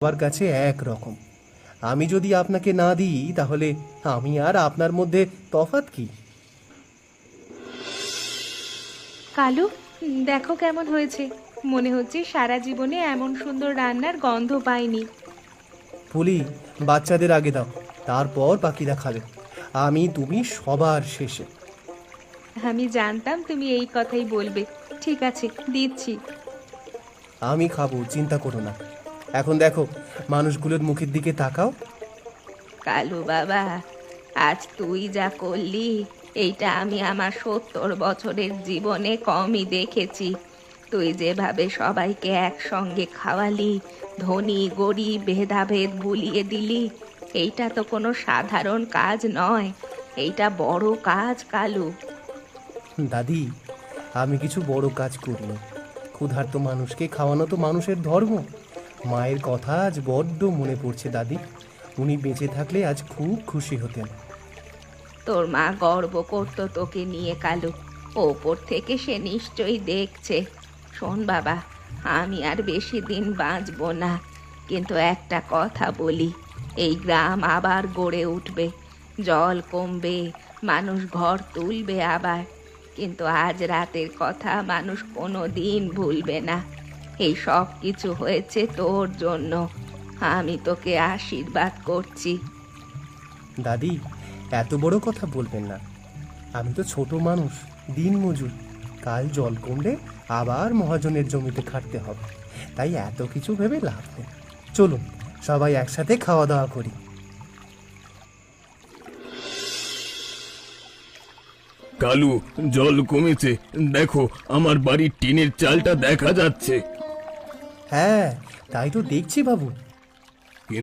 সবার কাছে এক রকম। আমি যদি আপনাকে না দিই তাহলে আমি আর আপনার মধ্যে তফাৎ কি? কালু, দেখো কেমন হয়েছে। মনে হচ্ছে সারা জীবনে এমন সুন্দর রান্নার গন্ধ পাইনি। পুলি, বাচ্চাদের আগে দাও, তারপর বাকিরা খাবে। আমি তুমি সবার শেষে। আমি জানতাম তুমি এই কথাই বলবে। ঠিক আছে, দিচ্ছি। আমি খাবো, চিন্তা করো না। এখন দেখো, মানুষগুলোর মুখের দিকে তাকাও। কালু বাবা, আজ তুই যা করলি, এইটা আমি আমার 70 বছরের জীবনে কমই দেখেছি। তুই যেভাবে সবাইকে একসঙ্গে খাওয়ালি, ধনী গরিব ভেদাভেদ ভুলিয়ে দিলি, এইটা তো কোনো সাধারণ কাজ নয়। এইটা বড় কাজ কালু। দাদি, আমি কিছু বড় কাজ করিনি। ক্ষুধার্ত মানুষকে খাওয়ানো তো মানুষের ধর্ম। মায়ের কথা আজ বড্ড মনে পড়ছে দাদি। উনি বেঁচে থাকলে আজ খুব খুশি হতেন। তোর মা গর্ব করতো তোকে নিয়ে কালু। ওপর থেকে সে নিশ্চয়ই দেখছে। শোন বাবা, আমি আর বেশি দিন বাঁচবো না, কিন্তু একটা কথা বলি, এই গ্রাম আবার গড়ে উঠবে। জল কমবে, মানুষ ঘর তুলবে আবার, কিন্তু আজ রাতের কথা মানুষ কোনো দিন ভুলবে না। এই সব কিছু হয়েছে তোর জন্য। আমি তোকে আশীর্বাদ করছি। দাদি, এত বড় কথা বলবেন না। আমি তো ছোট মানুষ, দিনমজুর। কাল জল কমলে আবার মহাজনের জমিতে খাটতে হবে। তাই এত কিছু ভেবে লাভ নেই। চলুন, সবাই একসাথে খাওয়া দাওয়া করি। কালু, জল কমেছে। দেখো, আমার বাড়ির টিনের চালটা দেখা যাচ্ছে। হ্যাঁ, তাই তো দেখছি বাবু।